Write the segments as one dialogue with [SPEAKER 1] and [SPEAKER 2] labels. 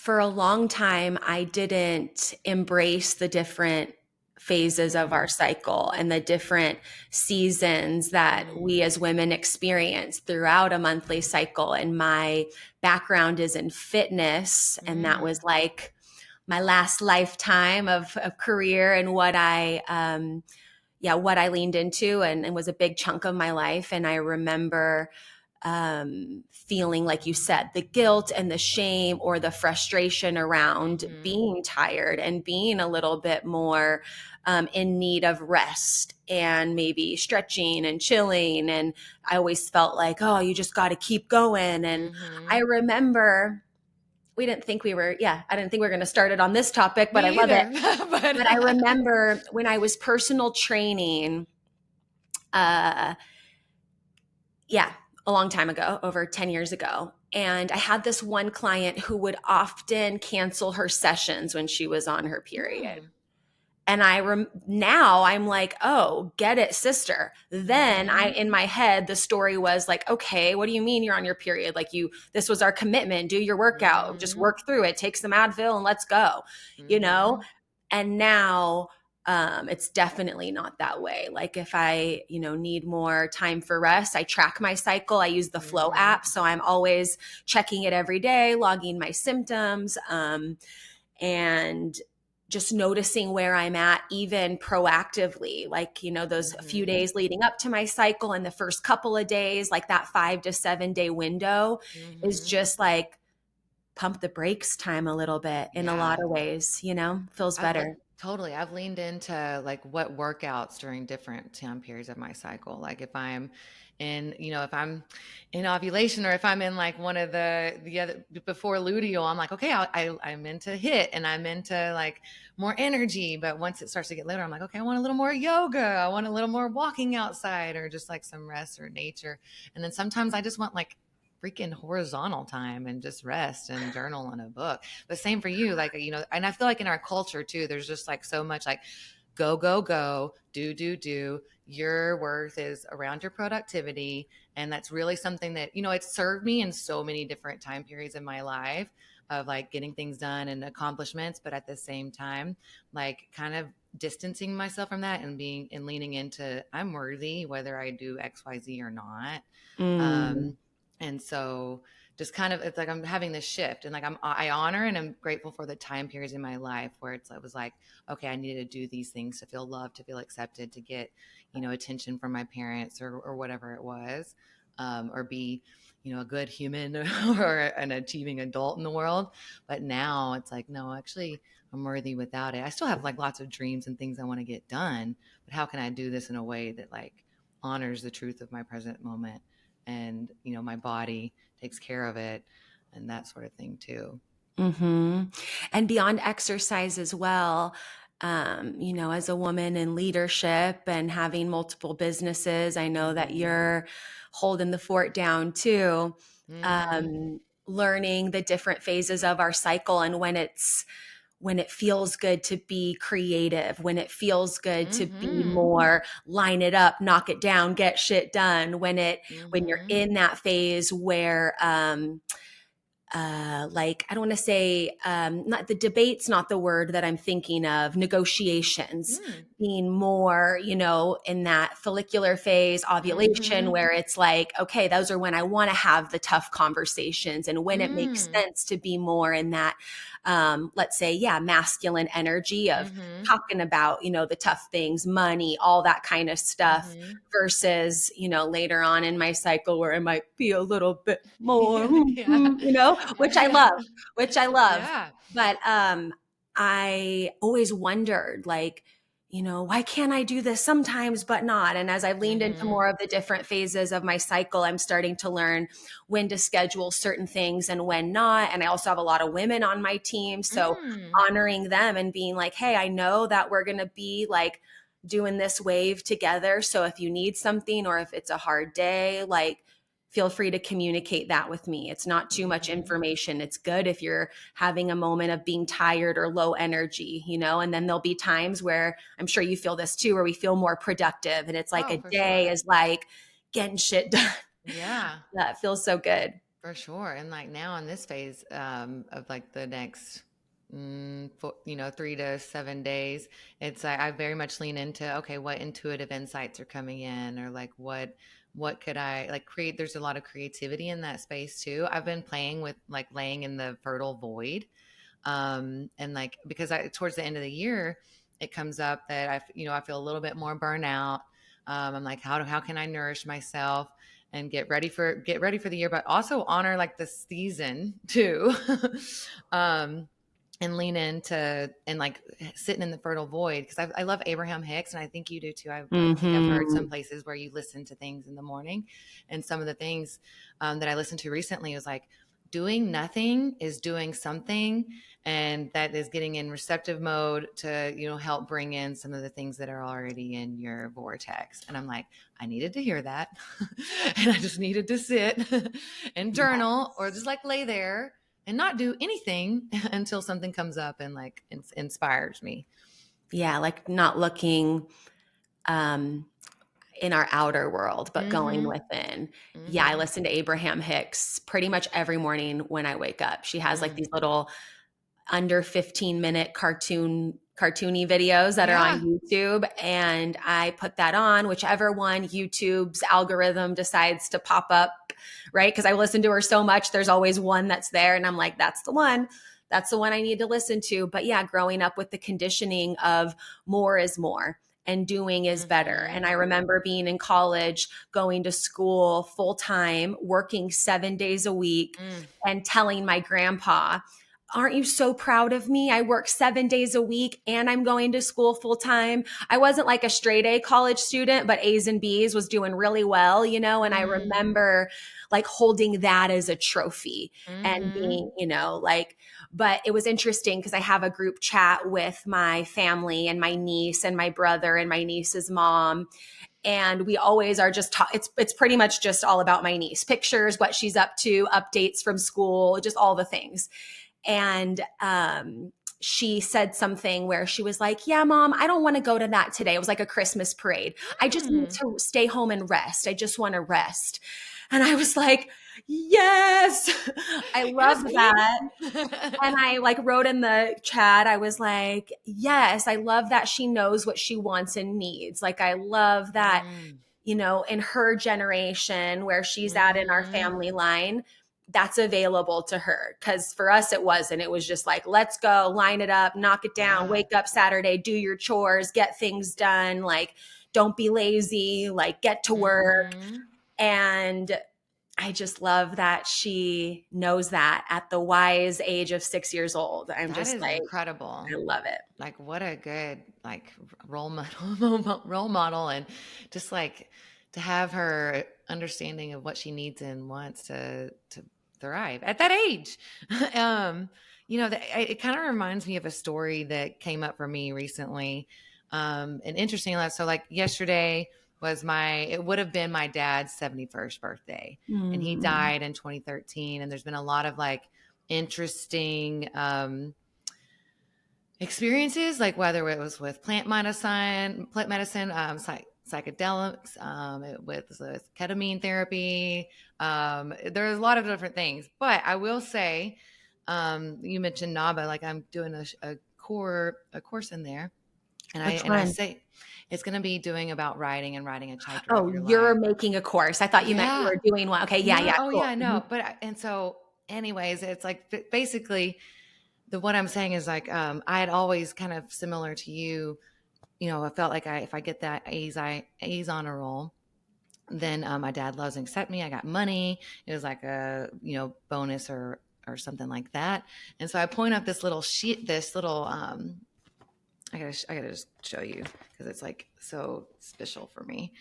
[SPEAKER 1] for a long time, I didn't embrace the different phases of our
[SPEAKER 2] Mm,
[SPEAKER 1] cycle and the different seasons that
[SPEAKER 2] mm,
[SPEAKER 1] we as women experience throughout a monthly cycle. And my background is in fitness, and that was
[SPEAKER 2] mm.
[SPEAKER 1] like my last lifetime of career and what I leaned into and was a big chunk of my life. And I remember feeling, like you said, the guilt and the shame or the frustration around
[SPEAKER 2] Mhm.
[SPEAKER 1] being tired and being a little bit more in need of rest and maybe stretching and chilling. And I always felt like, oh, you just got to keep going. And I
[SPEAKER 2] Mhm.
[SPEAKER 1] remember I didn't think we were going to start it on this topic, but I
[SPEAKER 2] Me
[SPEAKER 1] love it.
[SPEAKER 2] either.
[SPEAKER 1] But I
[SPEAKER 2] But
[SPEAKER 1] remember when I was personal training, uh, yeah, a long time ago, over 10 years ago. And I had this one client who would often cancel her sessions when she was on her period.
[SPEAKER 2] mm.
[SPEAKER 1] And now I'm like, oh, get it, sister. Then
[SPEAKER 2] Mhm.
[SPEAKER 1] in my head, the story was like, okay, what do you mean you're on your period? Like this was our commitment. Do your workout, just
[SPEAKER 2] Mhm.
[SPEAKER 1] work through it, take some Advil and let's go, you know?
[SPEAKER 2] Mhm.
[SPEAKER 1] And now, it's definitely not that way. Like if I, need more time for rest, I track my cycle. I use the Flow
[SPEAKER 2] Mhm.
[SPEAKER 1] app. So I'm always checking it every day, logging my symptoms. And just noticing where I'm at, even proactively, like, those few
[SPEAKER 2] Mhm.
[SPEAKER 1] days leading up to my cycle and the first couple of days, like that 5 to 7 day window is
[SPEAKER 2] Mhm.
[SPEAKER 1] just like pump the brakes time a little bit in a lot
[SPEAKER 2] Yeah.
[SPEAKER 1] of ways, feels better.
[SPEAKER 2] Totally. I've leaned into like what workouts during different time periods of my cycle. Like if I'm in ovulation or if I'm in like one of the other before luteal, I'm like, okay, I'm into hit and I'm into like more energy. But once it starts to get later, I'm like, okay, I want a little more yoga. I want a little more walking outside or just like some rest or nature. And then sometimes I just want like freaking horizontal time and just rest and journal in a book. But same for you, like, and I feel like in our culture too, there's just like so much like go, go, go, do, do, do. Your worth is around your productivity. And that's really something that, it's served me in so many different time periods in my life of like getting things done and accomplishments. But at the same time, like kind of distancing myself from that and leaning into I'm worthy, whether I do XYZ or not.
[SPEAKER 1] Mm,
[SPEAKER 2] Um, and so just kind of, it's like I'm having this shift and like I honor and I'm grateful for the time periods in my life where it was like, okay, I needed to do these things to feel loved, to feel accepted, to get, attention from my parents or whatever it was, or be, a good human or an achieving adult in the world. But now it's like, no, actually, I'm worthy without it. I still have like lots of dreams and things I want to get done, but how can I do this in a way that like honors the truth of my present moment and, my body takes care of it and that sort of thing too.
[SPEAKER 1] hmm And beyond exercise as well, as a woman in leadership and having multiple businesses, I know that
[SPEAKER 2] Mm-hmm.
[SPEAKER 1] you're holding the fort down too.
[SPEAKER 2] Mm-hmm.
[SPEAKER 1] Learning the different phases of our cycle and when it feels good to be creative, when it feels good to be
[SPEAKER 2] Mm-hmm.
[SPEAKER 1] more line it up, knock it down, get shit done, when you're
[SPEAKER 2] Mm-hmm.
[SPEAKER 1] in that phase where like I don't want to say not the debate's not the word that I'm thinking of, negotiations,
[SPEAKER 2] Mm.
[SPEAKER 1] being more, in that follicular phase, ovulation,
[SPEAKER 2] Mm-hmm.
[SPEAKER 1] where it's like, okay, those are when I want to have the tough conversations and when it makes
[SPEAKER 2] Mm.
[SPEAKER 1] sense to be more in that, let's say, yeah, masculine energy of
[SPEAKER 2] Mm-hmm.
[SPEAKER 1] talking about, the tough things, money, all that kind of stuff
[SPEAKER 2] Mm-hmm.
[SPEAKER 1] versus, later on in my cycle where it might be a little bit more,
[SPEAKER 2] Yeah. Yeah.
[SPEAKER 1] which
[SPEAKER 2] Yeah.
[SPEAKER 1] I
[SPEAKER 2] Yeah.
[SPEAKER 1] love, which I love.
[SPEAKER 2] Yeah.
[SPEAKER 1] But I always wondered, like, why can't I do this sometimes, but not? And as I've leaned into
[SPEAKER 2] Mm-hmm.
[SPEAKER 1] more of the different phases of my cycle, I'm starting to learn when to schedule certain things and when not. And I also have a lot of women on my team. So
[SPEAKER 2] Mm.
[SPEAKER 1] honoring them and being like, hey, I know that we're going to be like doing this wave together. So if you need something or if it's a hard day, like, feel free to communicate that with me. It's not too much
[SPEAKER 2] Mm-hmm.
[SPEAKER 1] information. It's good if you're having a moment of being tired or low energy, and then there'll be times where I'm sure you feel this too, where we feel more productive. And it's like
[SPEAKER 2] Oh,
[SPEAKER 1] a
[SPEAKER 2] for
[SPEAKER 1] day
[SPEAKER 2] sure.
[SPEAKER 1] is like getting shit done.
[SPEAKER 2] Yeah.
[SPEAKER 1] That feels so good.
[SPEAKER 2] For sure. And like now in this phase of like the next, 3 to 7 days, it's I very much lean into, okay, what intuitive insights are coming in, or like what could I like create? There's a lot of creativity in that space too. I've been playing with like laying in the fertile void. And like, because towards the end of the year, it comes up that I feel a little bit more burnout. I'm like, how can I nourish myself and get ready for the year, but also honor like the season too. um, and lean into and like sitting in the fertile void, because I love Abraham Hicks, and I think you do too. I think I've heard
[SPEAKER 1] Mm-hmm.
[SPEAKER 2] some places where you listen to things in the morning, and some of the things that I listened to recently was like, doing nothing is doing something, and that is getting in receptive mode to help bring in some of the things that are already in your vortex. And I'm like, I needed to hear that. And I just needed to sit and journal, or just like lay there and not do anything until something comes up and like inspires me.
[SPEAKER 1] Yeah, like not looking um, in our outer world, but going
[SPEAKER 2] Mm-hmm.
[SPEAKER 1] within. Yeah, I
[SPEAKER 2] Mm-hmm.
[SPEAKER 1] listen to Abraham Hicks pretty much every morning when I wake up. She has like
[SPEAKER 2] Mm.
[SPEAKER 1] these little under 15-minute cartoony videos that are on
[SPEAKER 2] Yeah.
[SPEAKER 1] YouTube, and I put that on whichever one YouTube's algorithm decides to pop up, right? Because I listen to her so much, there's always one that's there, and I'm like, that's the one. That's the one I need to listen to. But yeah, growing up with the conditioning of more is more and doing is better.
[SPEAKER 2] Mm-hmm.
[SPEAKER 1] And I remember being in college, going to school full time, working 7 days a week,
[SPEAKER 2] Mm.
[SPEAKER 1] and telling my grandpa, aren't you so proud of me? I work 7 days a week and I'm going to school full time. I wasn't like a straight A college student, but A's and B's, was doing really well, and I
[SPEAKER 2] Mm.
[SPEAKER 1] remember like holding that as a trophy and
[SPEAKER 2] Mm-hmm.
[SPEAKER 1] being, like, but it was interesting because I have a group chat with my family and my niece and my brother and my niece's mom. And we always are just it's pretty much just all about my niece, pictures, what she's up to, updates from school, just all the things. And she said something where she was like, yeah, mom, I don't want to go to that today. It was like a Christmas parade. I just need
[SPEAKER 2] Mm.
[SPEAKER 1] to stay home and rest. I just want to rest. And I was like, yes, I love
[SPEAKER 2] Yes,
[SPEAKER 1] that.
[SPEAKER 2] baby.
[SPEAKER 1] And I like wrote in the chat, I was like, yes, I love that she knows what she wants and needs. Like, I love that,
[SPEAKER 2] Mm.
[SPEAKER 1] in her generation where she's at in our
[SPEAKER 2] Mm-hmm.
[SPEAKER 1] family line, that's available to her. Cause for us, it wasn't. It was just like, let's go, line it up, knock it down,
[SPEAKER 2] Yeah.
[SPEAKER 1] wake up Saturday, do your chores, get things done. Like, don't be lazy, like, get to work.
[SPEAKER 2] Mm-hmm.
[SPEAKER 1] And I just love that she knows that at the wise age of 6 years old. I'm
[SPEAKER 2] That
[SPEAKER 1] just
[SPEAKER 2] is
[SPEAKER 1] like,
[SPEAKER 2] incredible.
[SPEAKER 1] I love it.
[SPEAKER 2] Like, what a good like role model, role model, and just like to have her understanding of what she needs and wants to thrive at that age. um, it kind of reminds me of a story that came up for me recently. And interesting enough, so like yesterday it would have been my dad's 71st birthday, and he
[SPEAKER 1] Mm.
[SPEAKER 2] died in 2013. And there's been a lot of like interesting experiences, like whether it was with plant medicine, psychedelics, with ketamine therapy. There's a lot of different things, but I will say, you mentioned NABA, like I'm doing a course in there, and
[SPEAKER 1] Which
[SPEAKER 2] I
[SPEAKER 1] one?
[SPEAKER 2] say it's going to be doing about writing and writing a chapter of
[SPEAKER 1] Oh,
[SPEAKER 2] your
[SPEAKER 1] you're
[SPEAKER 2] life.
[SPEAKER 1] making a course. I thought you meant you
[SPEAKER 2] Yeah.
[SPEAKER 1] were doing one. Okay. Yeah.
[SPEAKER 2] No.
[SPEAKER 1] Yeah.
[SPEAKER 2] Oh,
[SPEAKER 1] Cool.
[SPEAKER 2] yeah.
[SPEAKER 1] Mhm.
[SPEAKER 2] No. And so, anyways, it's like basically what I'm saying is like, I had always kind of similar to you. I felt like if I get that A's on a roll, then my dad loves and accept me. I got money. It was like a bonus or something like that. And so I point out this little sheet, this little I gotta just show you because it's like so special for me.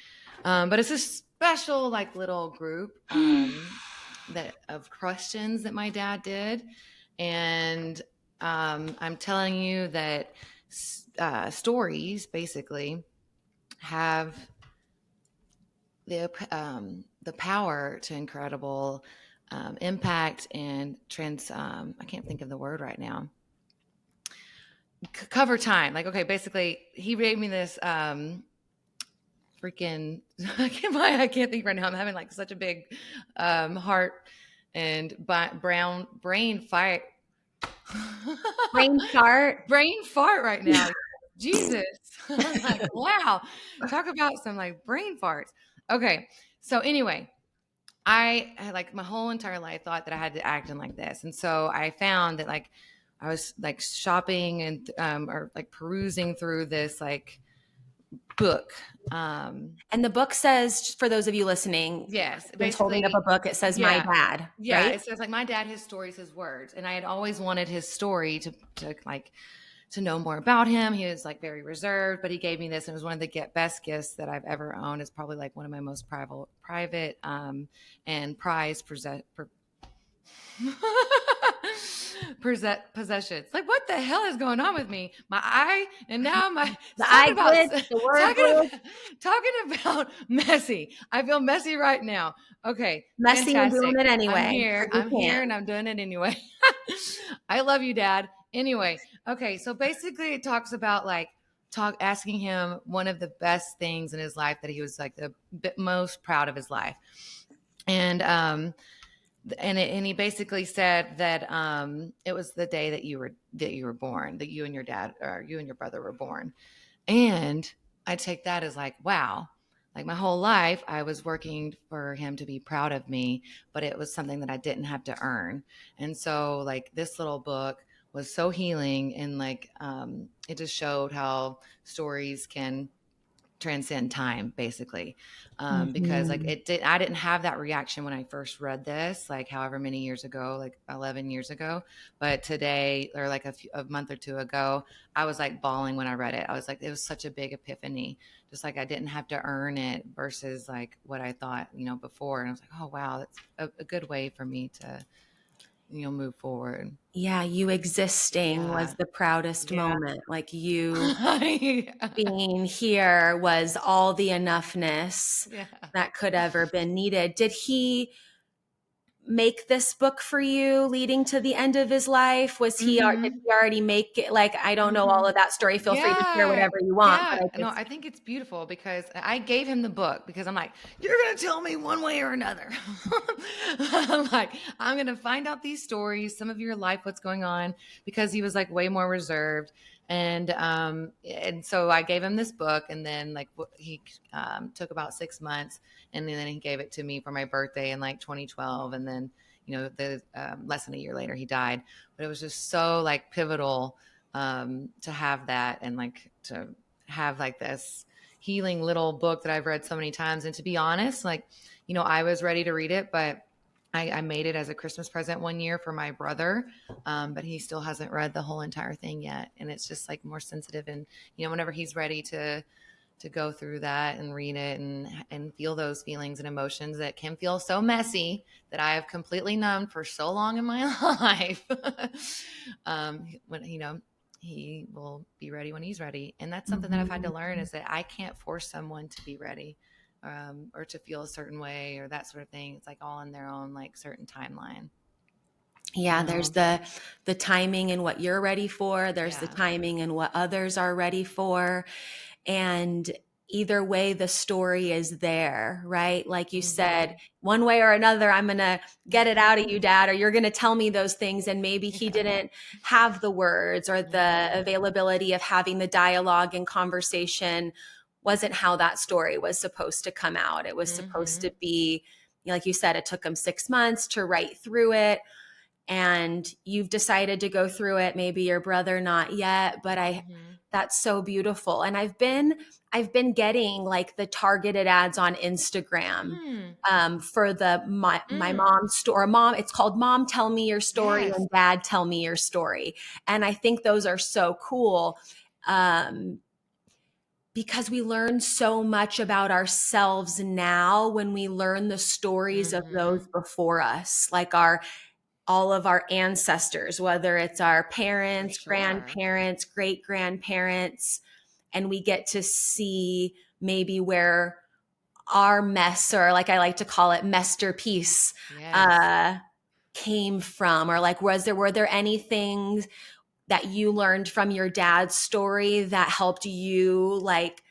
[SPEAKER 2] But it's a special like little group that of questions that my dad did, and I'm telling you that stories basically have the power to incredible impact and trans. I can't think of the word right now. Cover time. Like, okay, basically, he gave me this freaking. I can't think right now. I'm having like such a big heart and brown brain fight.
[SPEAKER 1] Brain fart.
[SPEAKER 2] Brain fart right now. Jesus. I'm like, wow. Talk about some like brain farts. Okay. So anyway, I had like my whole entire life thought that I had to act in like this. And so I found that like I was like shopping and or like perusing through this like book.
[SPEAKER 1] And the book says, for those of you listening,
[SPEAKER 2] Yes,
[SPEAKER 1] Kristin's holding up
[SPEAKER 2] basically,
[SPEAKER 1] a book. It says My
[SPEAKER 2] yeah.
[SPEAKER 1] Dad,
[SPEAKER 2] Yeah,
[SPEAKER 1] right?
[SPEAKER 2] it says like my dad, his stories, his words, and I had always wanted his story to like to know more about him. He was like very reserved, but he gave me this, and it was one of the best gifts that I've ever owned. It's probably like one of my most private and prized possessions. Like, what the hell is going on with me? My eye, and now my
[SPEAKER 1] The eye glitch, the word
[SPEAKER 2] talking
[SPEAKER 1] glitch,
[SPEAKER 2] about talking about messy. I feel messy right now. Okay,
[SPEAKER 1] messy and doing
[SPEAKER 2] fantastic.
[SPEAKER 1] it
[SPEAKER 2] I'm
[SPEAKER 1] anyway
[SPEAKER 2] here.
[SPEAKER 1] because you
[SPEAKER 2] I'm here, and
[SPEAKER 1] can.
[SPEAKER 2] I'm doing it anyway. I love you, Dad. Anyway, okay. So basically, it talks about like asking him one of the best things in his life that he was like the most proud of his life, and and he basically said that it was the day that you were born, that you and your dad or you and your brother were born. And I take that as like, wow, like my whole life I was working for him to be proud of me, but it was something that I didn't have to earn. And so like this little book was so healing, and like it just showed how stories can transcend time basically, because like
[SPEAKER 1] Mhm.
[SPEAKER 2] I didn't have that reaction when I first read this, like however many years ago, like 11 years ago. But today, or like a month or two ago, I was like bawling when I read it. I was like, it was such a big epiphany, just like I didn't have to earn it versus like what I thought, before. And I was like, oh wow, that's a good way for me to move forward.
[SPEAKER 1] Yeah, you existing was
[SPEAKER 2] Yeah.
[SPEAKER 1] the proudest
[SPEAKER 2] Yeah.
[SPEAKER 1] moment. Like you being here was all the enoughness
[SPEAKER 2] Yeah.
[SPEAKER 1] that could ever been needed. Did he make this book for you leading to the end of his life? Did
[SPEAKER 2] Hmm.
[SPEAKER 1] he already make it? Like, I don't know all
[SPEAKER 2] Mhm.
[SPEAKER 1] of that story. Feel free to share
[SPEAKER 2] Yeah.
[SPEAKER 1] whatever you want, but
[SPEAKER 2] Yeah.
[SPEAKER 1] I
[SPEAKER 2] No,
[SPEAKER 1] just,
[SPEAKER 2] I think it's beautiful because I gave him the book because I'm like, you're going to tell me one way or another. I'm like, I'm going to find out these stories, some of your life, what's going on, because he was like way more reserved. And so I gave him this book, and then like he took about 6 months, and then he gave it to me for my birthday in like 2012. And then, the less than a year later, he died. But it was just so like pivotal to have that, and like to have like this healing little book that I've read so many times. And to be honest, like, I was ready to read it, but I made it as a Christmas present one year for my brother, but he still hasn't read the whole entire thing yet. And it's just like more sensitive. And, whenever he's ready to go through that and read it and feel those feelings and emotions that can feel so messy that I have completely numbed for so long in my life. When he will be ready when he's ready. And that's something that I've had to
[SPEAKER 1] mhm.
[SPEAKER 2] learn, is that I can't force someone to be ready, or to feel a certain way or that sort of thing. It's like all in their own like certain timeline, you
[SPEAKER 1] Yeah, there's
[SPEAKER 2] know?
[SPEAKER 1] the timing and what you're ready for. There's the
[SPEAKER 2] Yeah.
[SPEAKER 1] timing and what others are ready for. And either way, the story is there, right? Like you said,
[SPEAKER 2] Hmm.
[SPEAKER 1] one way or another, I'm going to get it out of you, Dad, or you're going to tell me those things. And maybe he
[SPEAKER 2] Yeah.
[SPEAKER 1] didn't have the words or the
[SPEAKER 2] Hmm.
[SPEAKER 1] availability of having the dialogue and conversation wasn't how that story was supposed to come out. It was supposed
[SPEAKER 2] Hmm.
[SPEAKER 1] to be, like you said, it took him 6 months to write through it, and you've decided to go through it, maybe your brother not yet, but I
[SPEAKER 2] Hmm.
[SPEAKER 1] that's so beautiful. And I've been getting like the targeted ads on Instagram
[SPEAKER 2] Mm.
[SPEAKER 1] for the my
[SPEAKER 2] Mm.
[SPEAKER 1] mom's story. Mom, it's called Mom Tell Me Your Story
[SPEAKER 2] Yes.
[SPEAKER 1] and Dad Tell Me Your Story. And I think those are so cool, um, because we learn so much about ourselves now when we learn the stories of those
[SPEAKER 2] Hmm.
[SPEAKER 1] before us, like our all of our ancestors, whether it's our
[SPEAKER 2] For
[SPEAKER 1] parents,
[SPEAKER 2] sure.
[SPEAKER 1] grandparents, great grandparents, and we get to see maybe where our mess, or like I like to call it, masterpiece,
[SPEAKER 2] Yes.
[SPEAKER 1] uh, came from, or like were there anything that you learned from your dad's story that helped you like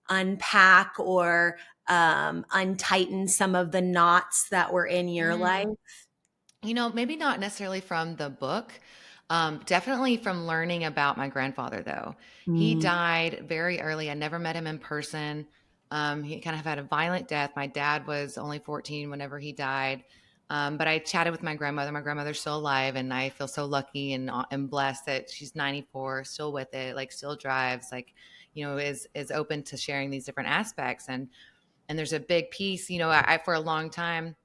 [SPEAKER 1] unpack or untighten some of the knots that were in your life?
[SPEAKER 2] Mm. Maybe not necessarily from the book. Definitely from learning about my grandfather, though. He
[SPEAKER 1] Mm.
[SPEAKER 2] died very early. I never met him in person. He kind of had a violent death. My dad was only 14 whenever he died. But I chatted with my grandmother. My grandmother's still alive, and I feel so lucky and blessed that she's 94, still with it, like still drives, like, is open to sharing these different aspects. And there's a big piece, I for a long time,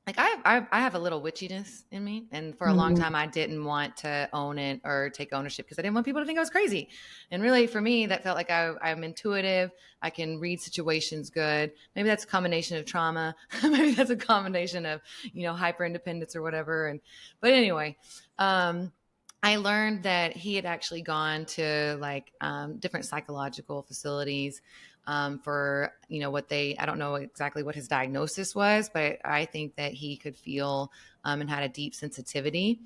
[SPEAKER 2] like I have a little witchiness in me, and for a long
[SPEAKER 1] Mm.
[SPEAKER 2] time I didn't want to own it or take ownership because I didn't want people to think I was crazy. And really, for me, that felt like I'm intuitive. I can read situations good. Maybe that's a combination of trauma. Maybe that's a combination of hyper independence or whatever. But anyway, um, I learned that he had actually gone to like different psychological facilities for what they, I don't know exactly what his diagnosis was, but I think that he could feel and had a deep sensitivity,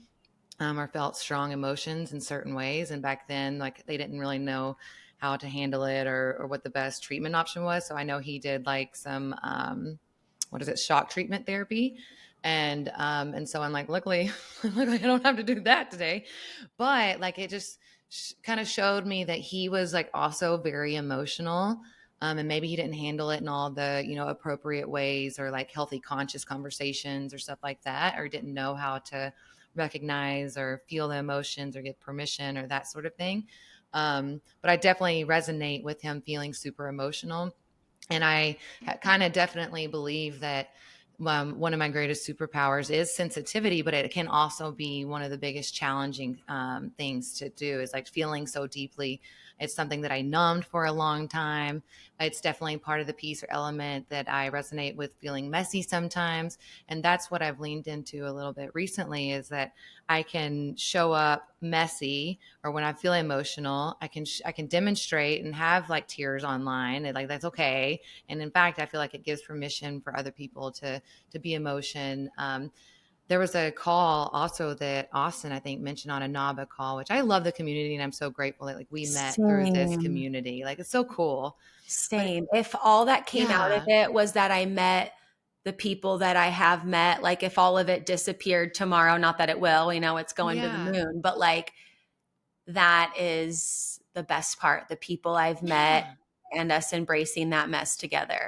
[SPEAKER 2] or felt strong emotions in certain ways. And back then, like, they didn't really know how to handle it, or what the best treatment option was. So I know he did like some what is it, shock treatment therapy. And so I'm like, luckily, luckily I don't have to do that today. But like, it just kind of showed me that he was like also very emotional. And maybe he didn't handle it in all the appropriate ways, or like healthy conscious conversations or stuff like that, or didn't know how to recognize or feel the emotions or get permission or that sort of thing. But I definitely resonate with him feeling super emotional. And I kind of definitely believe that one of my greatest superpowers is sensitivity, but it can also be one of the biggest challenging things to do, is like feeling so deeply. It's something that I numbed for a long time. It's definitely part of the piece or element that I resonate with, feeling messy sometimes. And that's what I've leaned into a little bit recently, is that I can show up messy, or when I feel emotional, I can demonstrate and have like tears online, and like that's okay. And in fact, I feel like it gives permission for other people to be emotion. There was a call also that Austin, I think, mentioned on a NABA call, which I love the community, and I'm so grateful that like we met through this
[SPEAKER 1] Same.
[SPEAKER 2] community. Like, it's so cool. But
[SPEAKER 1] Same. If all that came out of
[SPEAKER 2] yeah,
[SPEAKER 1] it was that I met the people that I have met, like if all of it disappeared tomorrow, not that it will, it's going to the
[SPEAKER 2] yeah,
[SPEAKER 1] moon, but like that is the best part, the people I've met
[SPEAKER 2] yeah.
[SPEAKER 1] and us embracing that mess together.